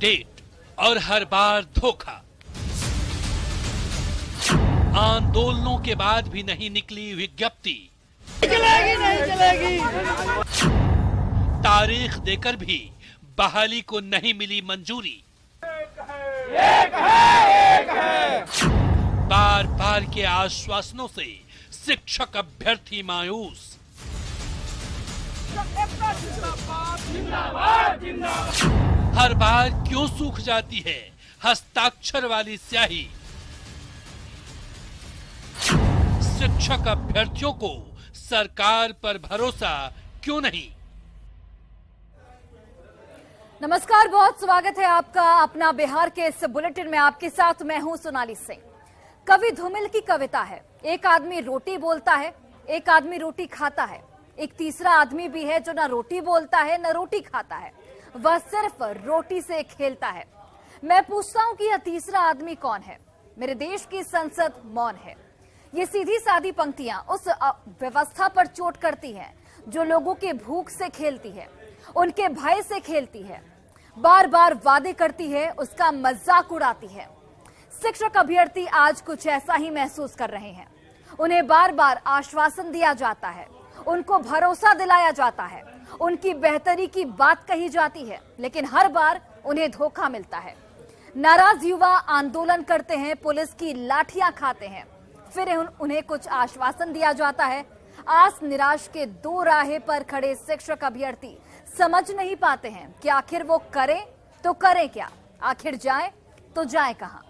Date और हर बार धोखा। आंदोलनों के बाद भी नहीं निकली विज्ञप्ति, नहीं चलेगी। तारीख देकर भी बहाली को नहीं मिली मंजूरी। एक है। बार बार के आश्वासनों से शिक्षक अभ्यर्थी मायूस। हर बार क्यों सूख जाती है हस्ताक्षर वाली स्याही? शिक्षक अभ्यर्थियों को सरकार पर भरोसा क्यों नहीं? नमस्कार, बहुत स्वागत है आपका अपना बिहार के इस बुलेटिन में। आपके साथ मैं हूं सोनाली सिंह। कवि धूमिल की कविता है, एक आदमी रोटी बोलता है, एक आदमी रोटी खाता है, एक तीसरा आदमी भी है जो न रोटी बोलता है न रोटी खाता है, वह सिर्फ रोटी से खेलता है। मैं पूछता हूं कि यह तीसरा आदमी कौन है? मेरे देश की संसद मौन है। ये सीधी सादी पंक्तियां उस व्यवस्था पर चोट करती हैं जो लोगों के भूख से खेलती है, उनके भय से खेलती है, बार बार वादे करती है, उसका मजाक उड़ाती है। शिक्षक अभ्यर्थी आज कुछ ऐसा ही महसूस कर रहे हैं। उन्हें बार बार आश्वासन दिया जाता है, उनको भरोसा दिलाया जाता है, उनकी बेहतरी की बात कही जाती है, लेकिन हर बार उन्हें धोखा मिलता है। नाराज युवा आंदोलन करते हैं, पुलिस की लाठियां खाते हैं, फिर उन्हें कुछ आश्वासन दिया जाता है। आस निराश के दो राहे पर खड़े शिक्षक अभ्यर्थी समझ नहीं पाते हैं कि आखिर वो करें तो करें क्या, आखिर जाएं तो जाएं कहां।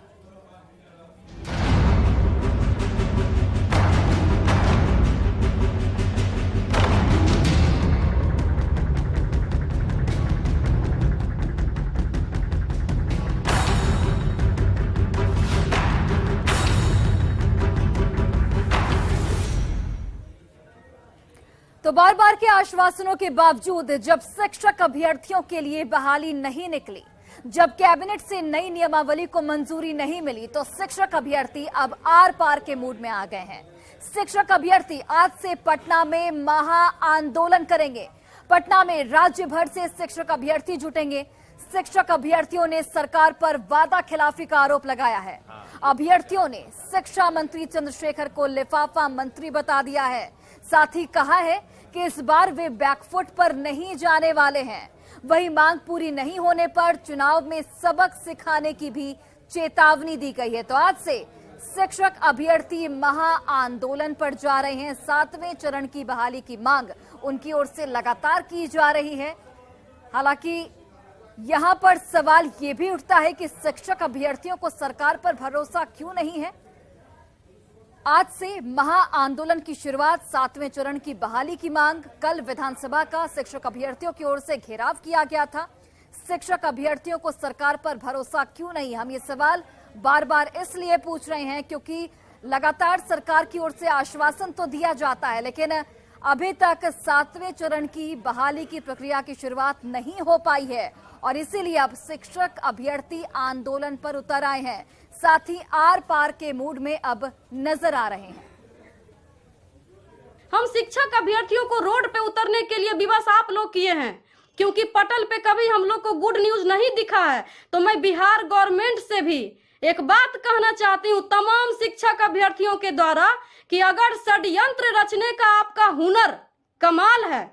तो बार बार के आश्वासनों के बावजूद जब शिक्षक अभ्यर्थियों के लिए बहाली नहीं निकली, जब कैबिनेट से नई नियमावली को मंजूरी नहीं मिली, तो शिक्षक अभ्यर्थी अब आर पार के मूड में आ गए हैं। शिक्षक अभ्यर्थी आज से पटना में महा आंदोलन करेंगे। पटना में राज्य भर से शिक्षक अभ्यर्थी जुटेंगे। शिक्षक अभ्यर्थियों ने सरकार पर वादा खिलाफी का आरोप लगाया है। अभ्यर्थियों ने शिक्षा मंत्री चंद्रशेखर को लिफाफा मंत्री बता दिया है। साथ ही कहा है कि इस बार वे बैकफुट पर नहीं जाने वाले हैं। वही मांग पूरी नहीं होने पर चुनाव में सबक सिखाने की भी चेतावनी दी गई है। तो आज से शिक्षक अभ्यर्थी महा आंदोलन पर जा रहे हैं। 7वें चरण की बहाली की मांग उनकी ओर से लगातार की जा रही है। हालांकि यहां पर सवाल ये भी उठता है कि शिक्षक अभ्यर्थियों को सरकार पर भरोसा क्यों नहीं है? आज से महा आंदोलन की शुरुआत, 7वें चरण की बहाली की मांग। कल विधानसभा का शिक्षक अभ्यर्थियों की ओर से घेराव किया गया था। शिक्षक अभ्यर्थियों को सरकार पर भरोसा क्यों नहीं? हम ये सवाल बार बार इसलिए पूछ रहे हैं क्योंकि लगातार सरकार की ओर से आश्वासन तो दिया जाता है, लेकिन अभी तक 7वें चरण की बहाली की प्रक्रिया की शुरुआत नहीं हो पाई है और इसीलिए अब शिक्षक अभ्यर्थी आंदोलन पर उतर आए हैं। साथ ही आर पार के मूड में अब नजर आ रहे हैं। हम शिक्षक अभ्यर्थियों को रोड पे उतरने के लिए विवश आप लोग किए हैं, क्योंकि पटल पे कभी हम लोग को गुड न्यूज नहीं दिखा है। तो मैं बिहार गवर्नमेंट से भी एक बात कहना चाहती हूँ तमाम शिक्षक अभ्यर्थियों के द्वारा कि अगर षड्यंत्र रचने का आपका हुनर कमाल है,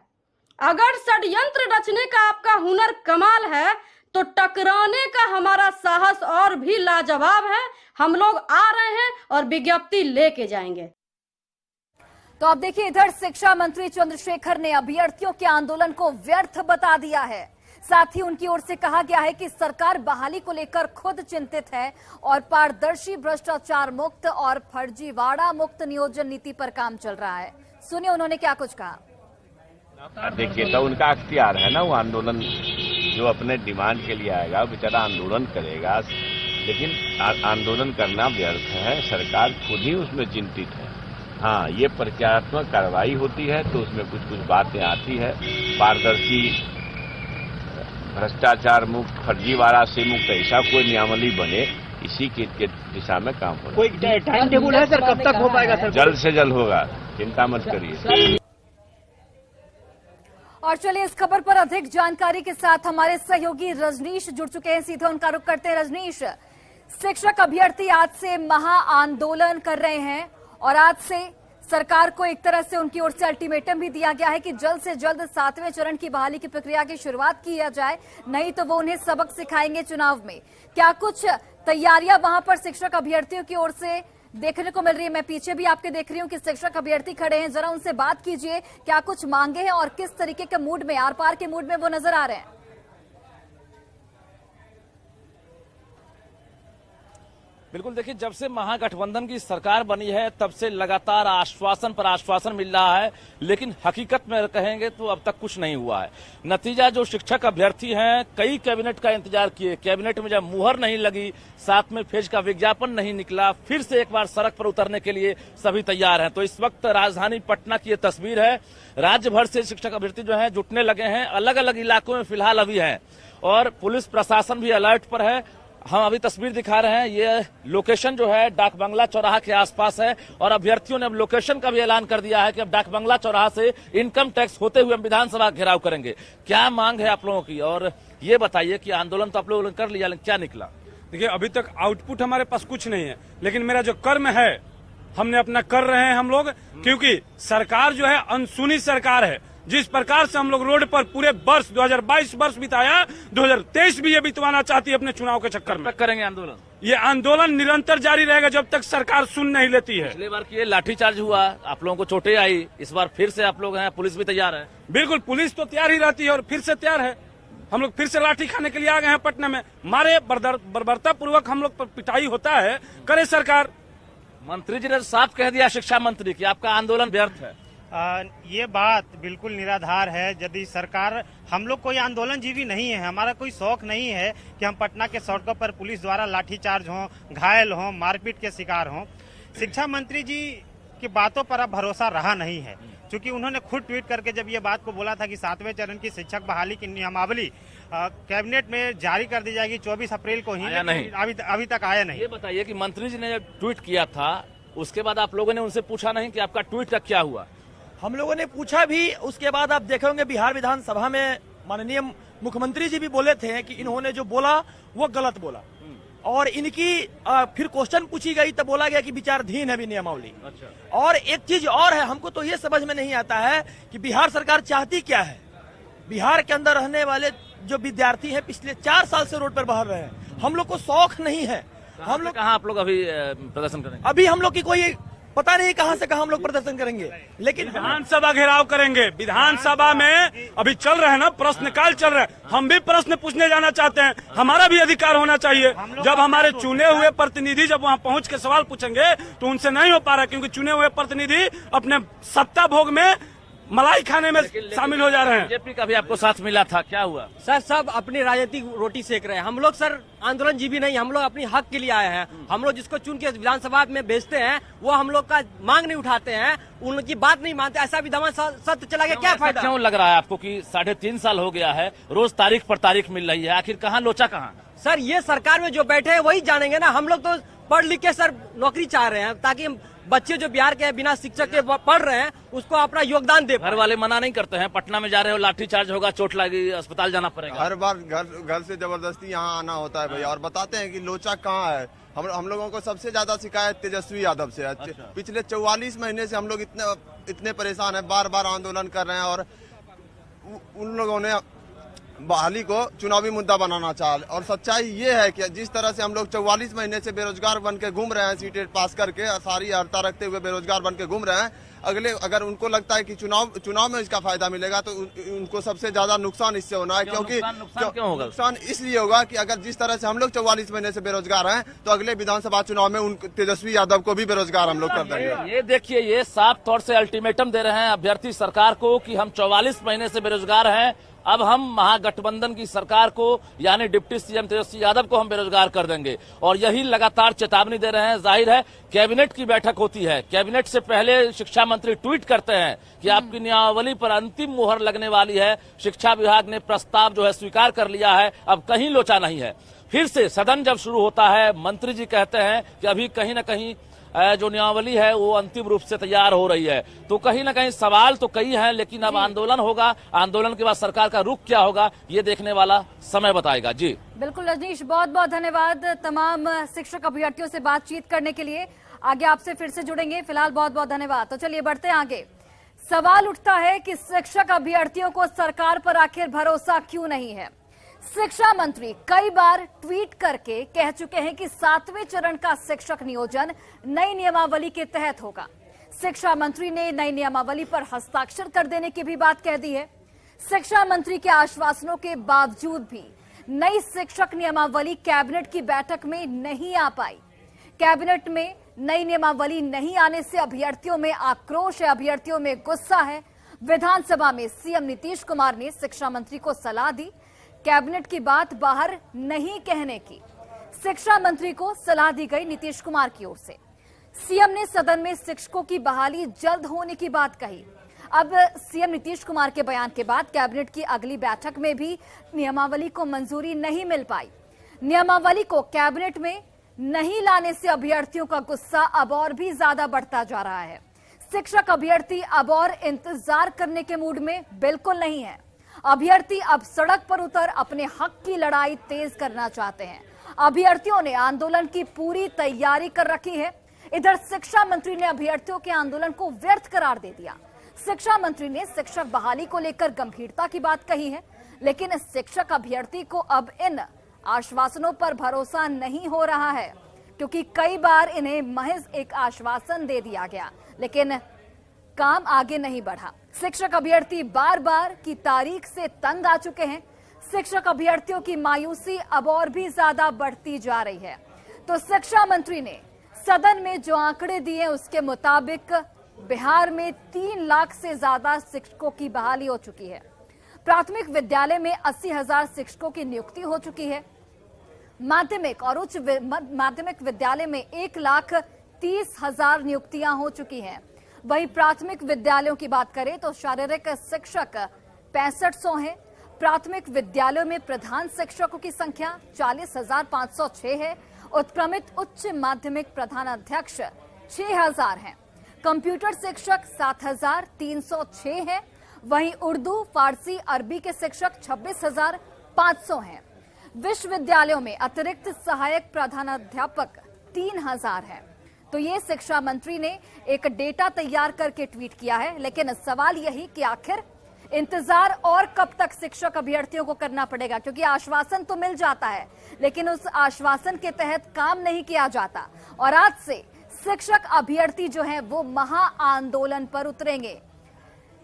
अगर षड्यंत्र रचने का आपका हुनर कमाल है, तो टकराने का हमारा साहस और भी लाजवाब है। हम लोग आ रहे हैं और विज्ञप्ति लेके जाएंगे। तो अब देखिए, इधर शिक्षा मंत्री चंद्रशेखर ने अभ्यर्थियों के आंदोलन को व्यर्थ बता दिया है। साथ ही उनकी ओर से कहा गया है कि सरकार बहाली को लेकर खुद चिंतित है और पारदर्शी, भ्रष्टाचार मुक्त और फर्जीवाड़ा मुक्त नियोजन नीति पर काम चल रहा है। सुनिए उन्होंने क्या कुछ कहा। देखिए, तो उनका अख्तियार है ना, वो आंदोलन जो अपने डिमांड के लिए आएगा बेचारा आंदोलन करेगा, लेकिन आंदोलन करना व्यर्थ है। सरकार खुद ही उसमें चिंतित है। हाँ, ये प्रक्रियात्मक कार्रवाई होती है तो उसमें कुछ कुछ बातें आती है। पारदर्शी, भ्रष्टाचार मुक्त, फर्जीवाड़ा से मुक्त ऐसा कोई नियमावली बने, इसी के दिशा में काम हो रहा है। कोई टाइम टेबल है सर, कब तक हो पाएगा सर? जल्द से जल्द होगा, चिंता मत करिए। और चलिए इस खबर पर अधिक जानकारी के साथ हमारे सहयोगी रजनीश जुड़ चुके हैं। सीधे उनका रुख करते हैं। रजनीश, शिक्षक अभ्यर्थी आज से महा आंदोलन कर रहे हैं और आज से सरकार को एक तरह से उनकी ओर से अल्टीमेटम भी दिया गया है कि जल्द से जल्द 7वें चरण की बहाली की प्रक्रिया की शुरुआत की जाए, नहीं तो वो उन्हें सबक सिखाएंगे चुनाव में। क्या कुछ तैयारियां वहां पर शिक्षक अभ्यर्थियों की ओर से देखने को मिल रही है? मैं पीछे भी आपके देख रही हूँ कि शिक्षक अभ्यर्थी खड़े हैं, जरा उनसे बात कीजिए। क्या कुछ मांगे हैं और किस तरीके के मूड में, आर पार के मूड में वो नजर आ रहे हैं? बिल्कुल, देखिए, जब से महागठबंधन की सरकार बनी है तब से लगातार आश्वासन पर आश्वासन मिल रहा है, लेकिन हकीकत में कहेंगे तो अब तक कुछ नहीं हुआ है। नतीजा, जो शिक्षक अभ्यर्थी हैं कई कैबिनेट का इंतजार किए, कैबिनेट में जब मुहर नहीं लगी, 7वें फेज का विज्ञापन नहीं निकला, फिर से एक बार सड़क पर उतरने के लिए सभी तैयार हैं। तो इस वक्त राजधानी पटना की ये तस्वीर है। राज्य भर से शिक्षक अभ्यर्थी जो है जुटने लगे हैं, अलग अलग इलाकों में फिलहाल अभी हैं और पुलिस प्रशासन भी अलर्ट पर है। हम अभी तस्वीर दिखा रहे हैं, ये लोकेशन जो है डाक बंगला चौराहा के आसपास है और अभ्यर्थियों ने अब लोकेशन का भी ऐलान कर दिया है कि अब डाक बंगला चौराहा से इनकम टैक्स होते हुए हम विधानसभा घेराव करेंगे। क्या मांग है आप लोगों की? और ये बताइए कि आंदोलन तो आप लोगों ने कर लिया, लेकिन क्या निकला? देखिए, अभी तक आउटपुट हमारे पास कुछ नहीं है, लेकिन मेरा जो कर्म है हमने अपना कर रहे हैं हम लोग, क्योंकि सरकार जो है अनसुनी सरकार है। जिस प्रकार से हम लोग रोड पर पूरे वर्ष 2022 वर्ष बिताया, 2023 भी ये बितवाना चाहती है अपने चुनाव के चक्कर में। करेंगे आंदोलन? ये आंदोलन निरंतर जारी रहेगा जब तक सरकार सुन नहीं लेती है। पिछली बार की लाठीचार्ज हुआ, आप लोगों को चोटें आई, इस बार फिर से आप लोग हैं, पुलिस भी तैयार है? बिल्कुल, पुलिस तो तैयार ही रहती है और फिर से तैयार है। हम लोग फिर से लाठी खाने के लिए आ गए हैं पटना में। मारे बर्बरता पूर्वक हम लोग पर पिटाई होता है, करे सरकार। मंत्री जी ने साफ कह दिया, शिक्षा मंत्री, की आपका आंदोलन व्यर्थ है। ये बात बिल्कुल निराधार है। यदि सरकार, हम लोग कोई आंदोलनजीवी नहीं है, हमारा कोई शौक नहीं है कि हम पटना के सड़कों पर पुलिस द्वारा लाठीचार्ज हों, घायल हों, मारपीट के शिकार हों। शिक्षा मंत्री जी की बातों पर अब भरोसा रहा नहीं है, क्योंकि उन्होंने खुद ट्वीट करके जब ये बात को बोला था कि 7वें चरण की शिक्षक बहाली की नियमावली कैबिनेट में जारी कर दी जाएगी 24 अप्रैल को ही, अभी तक आया नहीं। ये बताइए कि मंत्री जी ने जब ट्वीट किया था उसके बाद आप लोगों ने उनसे पूछा नहीं कि आपका ट्वीट का क्या हुआ? हम लोगों ने पूछा भी। उसके बाद आप देखेंगे बिहार विधानसभा में माननीय मुख्यमंत्री जी भी बोले थे कि इन्होंने जो बोला वो गलत बोला, और इनकी फिर क्वेश्चन पूछी गई तो बोला गया कि विचाराधीन है भी नियमावली। अच्छा। और एक चीज और है, हमको तो ये समझ में नहीं आता है कि बिहार सरकार चाहती क्या है। बिहार के अंदर रहने वाले जो विद्यार्थी हैं पिछले 4 साल से रोड पर बह रहे हैं, हम लोग को शौक नहीं है। हम लोग कहाँ आप लोग अभी प्रदर्शन करेंगे? अभी हम लोग की कोई पता नहीं कहां से कहां हम लोग प्रदर्शन करेंगे, लेकिन विधानसभा घेराव करेंगे। विधानसभा में अभी चल रहे हैं ना, प्रश्नकाल चल रहा है, हम भी प्रश्न पूछने जाना चाहते हैं। हमारा भी अधिकार होना चाहिए। जब हमारे चुने हुए प्रतिनिधि जब वहां पहुंच के सवाल पूछेंगे तो उनसे नहीं हो पा रहा, क्योंकि चुने हुए प्रतिनिधि अपने सत्ता भोग में मलाई खाने में शामिल हो जा रहे हैं। बीजेपी का भी आपको साथ मिला था, क्या हुआ? सर, सब अपनी राजनीतिक रोटी सेक रहे हैं। हम लोग सर आंदोलनजीवी नहीं, हम लोग अपनी हक के लिए आए हैं। हम लोग जिसको चुन के विधानसभा में भेजते हैं वो हम लोग का मांग नहीं उठाते हैं, उनकी बात नहीं मानते। ऐसा विधान सत्य चला गया, क्या फायदा? क्यों लग रहा है आपको कि 3.5 साल हो गया है, रोज तारीख पर तारीख मिल रही है, आखिर कहाँ लोचा कहाँ? सर, ये सरकार में जो बैठे हैं वही जानेंगे ना। हम लोग तो पढ़ लिख के सर नौकरी चाह रहे हैं, ताकि बच्चे जो बिहार के बिना शिक्षक के पढ़ रहे हैं उसको अपना योगदान दे। घर वाले मना नहीं करते हैं? पटना में जा रहे हो, लाठीचार्ज होगा, चोट लगी, अस्पताल जाना पड़ेगा। हर बार घर से जबरदस्ती यहाँ आना होता है भैया, और बताते हैं कि लोचा कहाँ है। हम लोगों को सबसे ज्यादा शिकायत तेजस्वी यादव से है। अच्छा। पिछले 44 महीने से हम लोग इतने परेशान है, बार बार आंदोलन कर रहे हैं, और उन लोगों ने बहाली को चुनावी मुद्दा बनाना चाहा। और सच्चाई ये है कि जिस तरह से हम लोग 44 महीने से बेरोजगार बन के घूम रहे हैं, सीटें पास करके सारी अर्हता रखते हुए बेरोजगार बन के घूम रहे हैं, अगर उनको लगता है कि चुनाव में इसका फायदा मिलेगा तो उनको सबसे ज्यादा नुकसान इससे होना है। क्योंकि नुकसान इसलिए होगा कि अगर जिस तरह से हम लोग 44 महीने से बेरोजगार हैं, तो अगले विधानसभा चुनाव में उन तेजस्वी यादव को भी बेरोजगार हम लोग कर देंगे। ये देखिए, ये साफ तौर से अल्टीमेटम दे रहे हैं अभ्यर्थी सरकार को कि हम 44 महीने से बेरोजगार हैं, अब हम महागठबंधन की सरकार को यानी डिप्टी सीएम तेजस्वी यादव को हम बेरोजगार कर देंगे। और यही लगातार चेतावनी दे रहे हैं। जाहिर है कैबिनेट की बैठक होती है, कैबिनेट से पहले शिक्षा मंत्री ट्वीट करते हैं कि आपकी नियमावली पर अंतिम मुहर लगने वाली है, शिक्षा विभाग ने प्रस्ताव जो है स्वीकार कर लिया है, अब कहीं लोचा नहीं है। फिर से सदन जब शुरू होता है, मंत्री जी कहते हैं कि अभी कहीं न कहीं जो नियमावली है वो अंतिम रूप से तैयार हो रही है। तो कहीं ना कहीं सवाल तो कई हैं, लेकिन अब आंदोलन होगा, आंदोलन के बाद सरकार का रुख क्या होगा ये देखने वाला समय बताएगा। जी बिल्कुल रजनीश, बहुत बहुत धन्यवाद तमाम शिक्षक अभ्यर्थियों से बातचीत करने के लिए। आगे आपसे फिर से जुड़ेंगे, फिलहाल बहुत बहुत धन्यवाद। तो चलिए बढ़ते हैं आगे। सवाल उठता है कि शिक्षक अभ्यर्थियों को सरकार पर आखिर भरोसा क्यों नहीं है। शिक्षा मंत्री कई बार ट्वीट करके कह चुके हैं कि 7वें चरण का शिक्षक नियोजन नई नियमावली के तहत होगा। शिक्षा मंत्री ने नई नियमावली पर हस्ताक्षर कर देने की भी बात कह दी है। शिक्षा मंत्री के आश्वासनों के बावजूद भी नई शिक्षक नियमावली कैबिनेट की बैठक में नहीं आ पाई। कैबिनेट में नई नियमावली नहीं आने से अभ्यर्थियों में आक्रोश है, अभ्यर्थियों में गुस्सा है। विधानसभा में सीएम नीतीश कुमार ने शिक्षा मंत्री को सलाह दी कैबिनेट की बात बाहर नहीं कहने की। शिक्षा मंत्री को सलाह दी गई नीतीश कुमार की ओर से। सीएम ने सदन में शिक्षकों की बहाली जल्द होने की बात कही। अब सीएम नीतीश कुमार के बयान के बाद कैबिनेट की अगली बैठक में भी नियमावली को मंजूरी नहीं मिल पाई। नियमावली को कैबिनेट में नहीं लाने से अभ्यर्थियों का गुस्सा अब और भी ज्यादा बढ़ता जा रहा है। शिक्षक अभ्यर्थी अब और इंतजार करने के मूड में बिल्कुल नहीं है। अभ्यर्थी अब सड़क पर उतर अपने हक की लड़ाई तेज करना चाहते हैं। अभ्यर्थियों ने आंदोलन की पूरी तैयारी कर रखी है। इधर शिक्षा मंत्री ने अभ्यर्थियों के आंदोलन को व्यर्थ करार दे दिया। शिक्षा मंत्री ने शिक्षक बहाली को लेकर गंभीरता की बात कही है, लेकिन शिक्षक अभ्यर्थी को अब इन आश्वासनों पर भरोसा नहीं हो रहा है, क्योंकि कई बार इन्हें महज एक आश्वासन दे दिया गया, लेकिन काम आगे नहीं बढ़ा। शिक्षक अभ्यर्थी बार बार की तारीख से तंग आ चुके हैं। शिक्षक अभ्यर्थियों की मायूसी अब और भी ज्यादा बढ़ती जा रही है। तो शिक्षा मंत्री ने सदन में जो आंकड़े दिए उसके मुताबिक बिहार में 3 लाख से ज्यादा शिक्षकों की बहाली हो चुकी है। प्राथमिक विद्यालय में 80,000 शिक्षकों की नियुक्ति हो चुकी है। माध्यमिक और उच्च माध्यमिक विद्यालय में 1,30,000 नियुक्तियां हो चुकी हैं। वहीं प्राथमिक विद्यालयों की बात करें तो शारीरिक शिक्षक 6500 हैं। प्राथमिक विद्यालयों में प्रधान शिक्षकों की संख्या 40,506 है। उत्क्रमित उच्च माध्यमिक प्रधानाध्यक्ष 6,000 हैं। कंप्यूटर शिक्षक 7,306 हैं। वहीं उर्दू, फारसी, अरबी के शिक्षक 26,500 हैं। विश्वविद्यालयों में अतिरिक्त सहायक प्रधानाध्यापक 3,000 हैं। तो ये शिक्षा मंत्री ने एक डेटा तैयार करके ट्वीट किया है, लेकिन सवाल यही कि आखिर इंतजार और कब तक शिक्षक अभ्यर्थियों को करना पड़ेगा, क्योंकि आश्वासन तो मिल जाता है लेकिन उस आश्वासन के तहत काम नहीं किया जाता। और आज से शिक्षक अभ्यर्थी जो हैं वो महा आंदोलन पर उतरेंगे।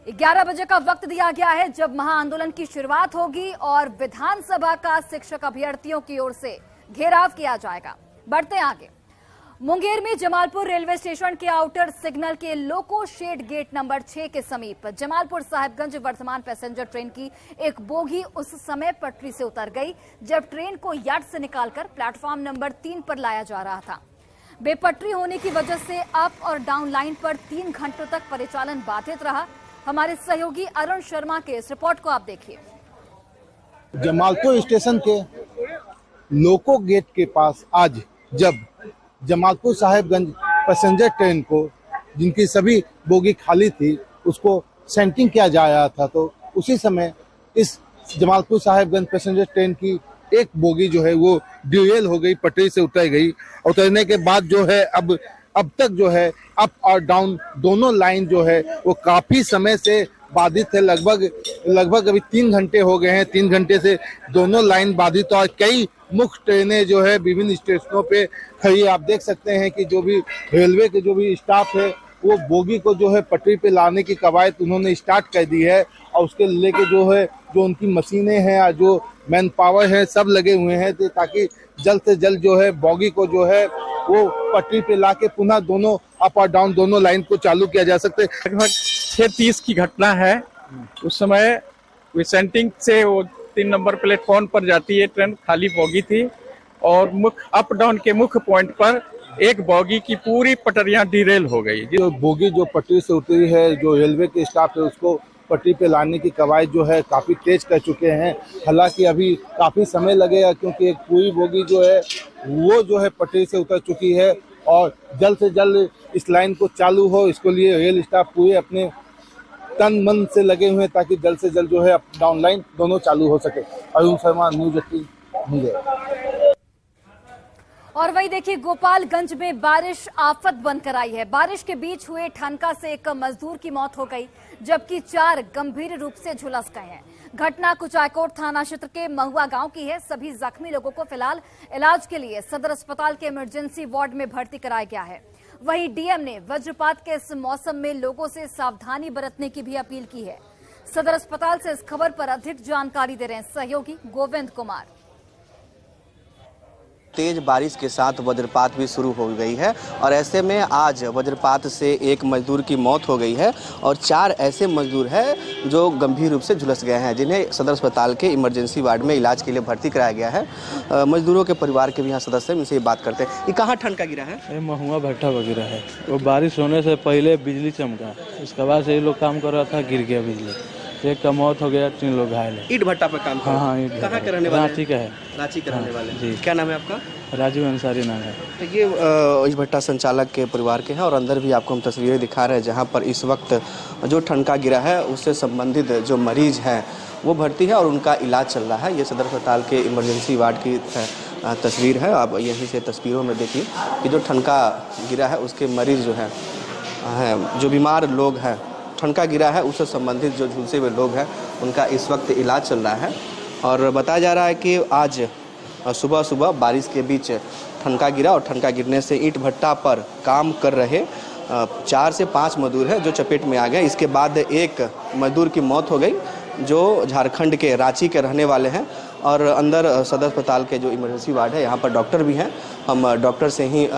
11 बजे का वक्त दिया गया है जब महाआंदोलन की शुरुआत होगी और विधानसभा का शिक्षक अभ्यर्थियों की ओर से घेराव किया जाएगा। बढ़ते हैं आगे। मुंगेर में जमालपुर रेलवे स्टेशन के आउटर सिग्नल के लोको शेड गेट नंबर 6 के समीप जमालपुर साहिबगंज वर्धमान पैसेंजर ट्रेन की एक बोगी उस समय पटरी से उतर गई जब ट्रेन को यार्ड से निकालकर प्लेटफॉर्म नंबर 3 पर लाया जा रहा था। बेपटरी होने की वजह से अप और डाउन लाइन पर 3 घंटों तक परिचालन बाधित रहा। हमारे सहयोगी अरुण शर्मा के इस रिपोर्ट को आप देखिए। जमालपुर स्टेशन के लोको गेट के पास आज जब जमालपुर साहिबगंज पैसेंजर ट्रेन को, जिनकी सभी बोगी खाली थी, उसको सेंटिंग किया जा रहा था, तो उसी समय इस जमालपुर साहिबगंज पैसेंजर ट्रेन की एक बोगी जो है वो डिरेल हो गई, पटरी से उतर गई। उतरने के बाद जो है अब तक जो है अप और डाउन दोनों लाइन जो है वो काफी समय से बाधित है। लगभग अभी 3 घंटे हो गए हैं। 3 घंटे से दोनों लाइन बाधित और कई मुख्य ट्रेनें जो है विभिन्न स्टेशनों पे खड़ी। आप देख सकते हैं कि जो भी रेलवे के जो भी स्टाफ है वो बोगी को जो है पटरी पे लाने की कवायद उन्होंने स्टार्ट कर दी है और उसके लेके जो है जो उनकी मशीनें हैं और जो मैन पावर है सब लगे हुए हैं ताकि जल्द से जल्द जो है बोगी को जो है वो पटरी पे लाके पुनः दोनों अप और डाउन दोनों लाइन को चालू किया जा सकता है। लगभग 6:30 की घटना है। उस समय सेंटिंग से वो 3 नंबर प्लेटफॉर्म पर जाती है ट्रेन, खाली बोगी थी और मुख्य अप डाउन के मुख्य पॉइंट पर एक बोगी की पूरी पटरियां डिरेल हो गई। जो बोगी जो पटरी से उतरी है, जो रेलवे के स्टाफ है उसको पटरी पे लाने की कवायद जो है काफी तेज कर चुके हैं। हालांकि अभी काफी समय लगेगा क्योंकि एक पूरी बोगी जो है वो जो है पटरी से उतर चुकी है और जल्द से जल्द इस लाइन को चालू हो। इसके लिए रेल स्टाफ पूरे अपने तन मन से लगे हुए हैं ताकि जल्द से जल्द जो है अप डाउन लाइन दोनों चालू हो सके। अरुण शर्मा, न्यूज 18 मुंगेर। और वही देखिए, गोपालगंज में बारिश आफत बनकर आई है। बारिश के बीच हुए ठनका से एक मजदूर की मौत हो गई, जबकि 4 गंभीर रूप से झुलस गए हैं। घटना कुचायकोट थाना क्षेत्र के महुआ गांव की है। सभी जख्मी लोगों को फिलहाल इलाज के लिए सदर अस्पताल के इमरजेंसी वार्ड में भर्ती कराया गया है। वहीं डीएम ने वज्रपात के इस मौसम में लोगों से सावधानी बरतने की भी अपील की है। सदर अस्पताल से इस खबर पर अधिक जानकारी दे रहे हैं सहयोगी गोविंद कुमार। तेज बारिश के साथ वज्रपात भी शुरू हो गई है और ऐसे में आज वज्रपात से एक मजदूर की मौत हो गई है और 4 ऐसे मजदूर हैं जो गंभीर रूप से झुलस गए हैं, जिन्हें सदर अस्पताल के इमरजेंसी वार्ड में इलाज के लिए भर्ती कराया गया है। मजदूरों के परिवार के भी यहाँ सदस्य हैं, इनसे बात करते हैं। ये कहाँ ठनका गिरा है? ये महुआ भट्टा वगैरह है। वो बारिश होने से पहले बिजली चमका, उसके बाद से ये लोग काम कर रहा था, गिर गया बिजली, एक का मौत हो गया, 3 लोग घायल है। ईट भट्टा पे काम कर? हाँ, कहाँ के रहने वाले? रांची का है। रांची के रहने वाले जी। क्या नाम है आपका? राजू अंसारी नाम है। तो ये ईट भट्टा संचालक के परिवार के हैं और अंदर भी आपको हम तस्वीरें दिखा रहे हैं जहाँ पर इस वक्त जो ठनका गिरा है उससे संबंधित जो मरीज हैं वो भर्ती है और उनका इलाज चल रहा है। ये सदर अस्पताल के इमरजेंसी वार्ड की तस्वीर है। आप यहीं से तस्वीरों में देखिए कि जो ठनका गिरा है उसके मरीज जो हैं, जो बीमार लोग हैं, ठनका गिरा है उससे संबंधित जो झुलसे हुए लोग हैं उनका इस वक्त इलाज चल रहा है। और बताया जा रहा है कि आज सुबह सुबह बारिश के बीच ठनका गिरा और ठनका गिरने से ईंट भट्टा पर काम कर रहे 4 से 5 मजदूर हैं जो चपेट में आ गए। इसके बाद एक मजदूर की मौत हो गई जो झारखंड के रांची के रहने वाले हैं। और अंदर सदर अस्पताल के जो इमरजेंसी वार्ड है यहाँ पर डॉक्टर भी हैं, हम डॉक्टर से ही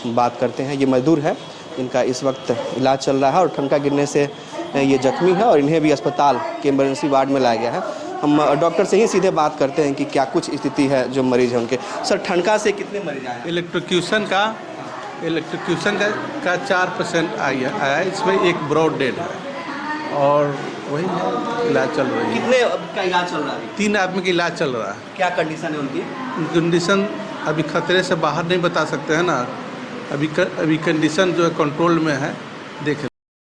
बात करते हैं। ये मजदूर है, इनका इस वक्त इलाज चल रहा है और ठनका गिरने से ये जख्मी है और इन्हें भी अस्पताल के इमरजेंसी वार्ड में लाया गया है। हम डॉक्टर से ही सीधे बात करते हैं कि क्या कुछ स्थिति है जो मरीज हैं उनके। सर, ठनका से कितने मरीज आए? इलेक्ट्रोक्यूशन का 4% आया है, इसमें एक ब्रॉड डेड है और वही इलाज चल रही है। कितने का इलाज चल रहा है? 3 आदमी का इलाज चल रहा है। क्या कंडीशन है उनकी? कंडीशन अभी खतरे से बाहर नहीं बता सकते हैं ना, अभी कंडीशन जो है कंट्रोल में है, देख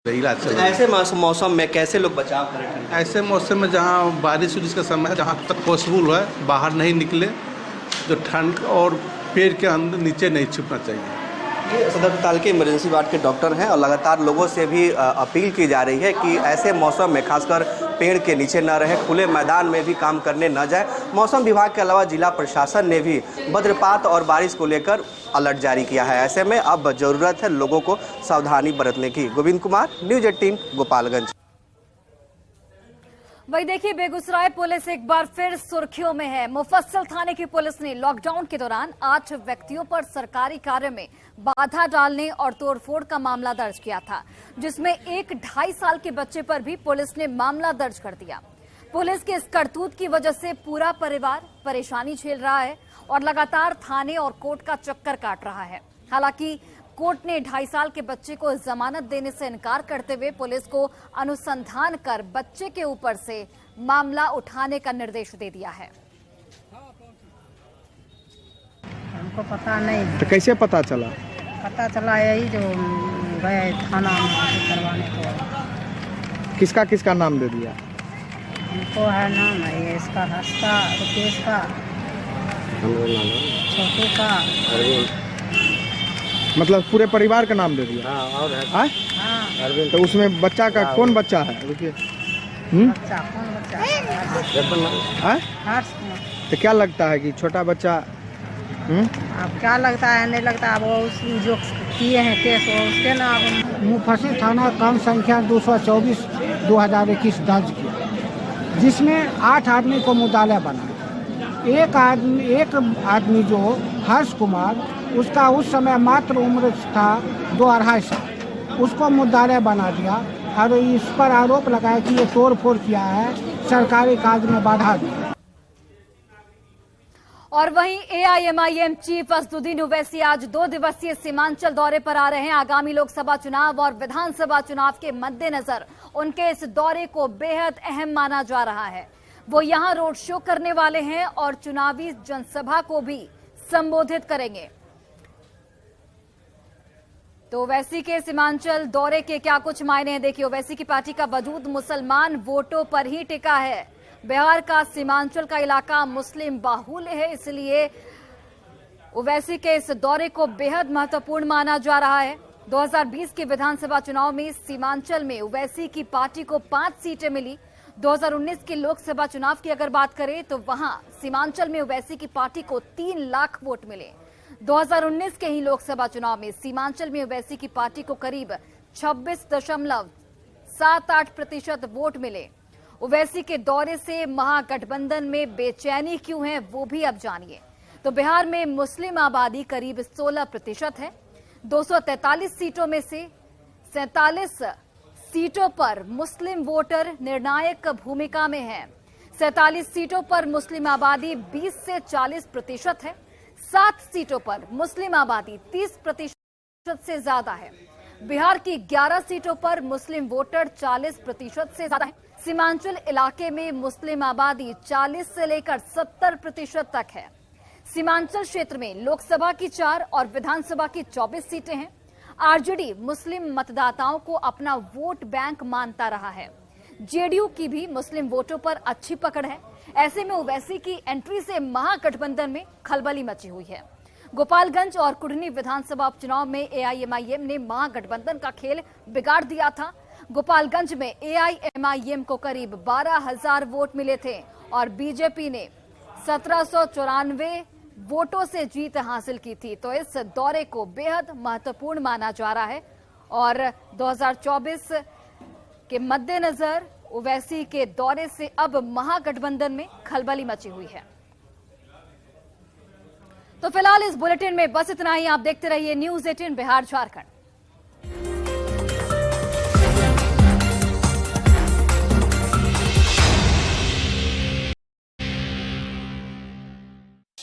इलाज चल रहा है। ऐसे मौसम में कैसे लोग बचाव करें? ऐसे मौसम में जहाँ बारिश उरिश का समय है, जहाँ तक पॉसिबल है बाहर नहीं निकले, जो ठंड और पेड़ के अंदर नीचे नहीं छुपना चाहिए। ये सदर अस्पताल के इमरजेंसी वार्ड के डॉक्टर हैं और लगातार लोगों से भी अपील की जा रही है कि ऐसे मौसम में खासकर पेड़ के नीचे न रहे, खुले मैदान में भी काम करने न जाए। मौसम विभाग के अलावा जिला प्रशासन ने भी वज्रपात और बारिश को लेकर अलर्ट जारी किया है। ऐसे में अब जरूरत है लोगों को सावधानी बरतने की। गोविंद कुमार, न्यूज 18 गोपालगंज। वही देखिए, बेगूसराय पुलिस एक बार फिर सुर्खियों में है। मुफस्सिल थाने की पुलिस ने लॉकडाउन के दौरान 8 व्यक्तियों पर सरकारी कार्य में बाधा डालने और तोड़फोड़ का मामला दर्ज किया था, जिसमें एक 2.5 साल के बच्चे पर भी पुलिस ने मामला दर्ज कर दिया। पुलिस के इस करतूत की वजह से पूरा परिवार परेशानी झेल रहा है और लगातार थाने और कोर्ट का चक्कर काट रहा है। हालांकि कोर्ट ने 2.5 साल के बच्चे को जमानत देने से इनकार करते हुए पुलिस को अनुसंधान कर बच्चे के ऊपर से मामला उठाने का निर्देश दे दिया है। हमको पता नहीं। तो कैसे पता चला? पता चला यही जो गए थाना में करवाने को। किसका किसका नाम दे दिया? हमको है नाम है ये इसका, हर्षा, रुकेश का, छोटू का, मतलब पूरे परिवार का नाम दे दिया? हाँ, और है। हाँ। तो उसमें बच्चा का कौन बच्चा है? बच्चा कौन बच्चा है? तो क्या लगता है कि छोटा बच्चा? अब क्या लगता है, नहीं लगता, अब वो जो किए हैं केस वो उसके ना। मुफस्सिल थाना क्रम संख्या 224/2021 दर्ज किया, जिसमें 8 आदमी को मुद्दालय बना। एक आदमी जो हर्ष कुमार, उसका उस समय मात्र उम्र था 2-2.5 साल, उसको मुद्दालय बना दिया और इस पर आरोप लगाया कि ये तोड़फोड़ किया है, सरकारी कार्य में बाधा दी। और वहीं एआईएमआईएम चीफ असदुद्दीन ओवैसी आज 2 दिवसीय सीमांचल दौरे पर आ रहे हैं। आगामी लोकसभा चुनाव और विधानसभा चुनाव के मद्देनजर उनके इस दौरे को बेहद अहम माना जा रहा है। वो यहां रोड शो करने वाले हैं और चुनावी जनसभा को भी संबोधित करेंगे। तो ओवैसी के सीमांचल दौरे के क्या कुछ मायने हैं, देखिए। ओवैसी की पार्टी का वजूद मुसलमान वोटों पर ही टिका है। बिहार का सीमांचल का इलाका मुस्लिम बाहुल्य है, इसलिए ओवैसी के इस दौरे को बेहद महत्वपूर्ण माना जा रहा है। 2020 के विधानसभा चुनाव में सीमांचल में ओवैसी की पार्टी को 5 सीटें मिली। 2019 के लोकसभा चुनाव की अगर बात करें तो वहां सीमांचल में ओवैसी की पार्टी को 3 लाख वोट मिले। 2019 के ही लोकसभा चुनाव में सीमांचल में ओवैसी की पार्टी को करीब 26.78% वोट मिले। ओवैसी के दौरे से महागठबंधन में बेचैनी क्यों है, वो भी अब जानिए। तो बिहार में मुस्लिम आबादी करीब 16% है। 243 सीटों में से 47 सीटों पर मुस्लिम वोटर निर्णायक भूमिका में हैं। 47 सीटों पर मुस्लिम आबादी 20 से 40% है। 7 सीटों पर मुस्लिम आबादी 30% से ज्यादा है। बिहार की 11 सीटों पर मुस्लिम वोटर 40% से ज्यादा है। सीमांचल इलाके में मुस्लिम आबादी 40 से लेकर 70% तक है। सीमांचल क्षेत्र में लोकसभा की 4 और विधानसभा की 24 सीटें हैं। आरजेडी मुस्लिम मतदाताओं को अपना वोट बैंक मानता रहा है। जेडीयू की भी मुस्लिम वोटों पर अच्छी पकड़ है। ऐसे में ओवैसी की एंट्री से महागठबंधन में खलबली मची हुई है। गोपालगंज और कुढ़नी विधानसभा उपचुनाव में एआईएमआईएम ने महागठबंधन का खेल बिगाड़ दिया था। गोपालगंज में एआईएमआईएम को करीब 12,000 वोट मिले थे और बीजेपी ने 1794 वोटों से जीत हासिल की थी। तो इस दौरे को बेहद महत्वपूर्ण माना जा रहा है और 2024 के मद्देनजर ओवैसी के दौरे से अब महागठबंधन में खलबली मची हुई है। तो फिलहाल इस बुलेटिन में बस इतना ही। आप देखते रहिए न्यूज़ 18 बिहार झारखंड।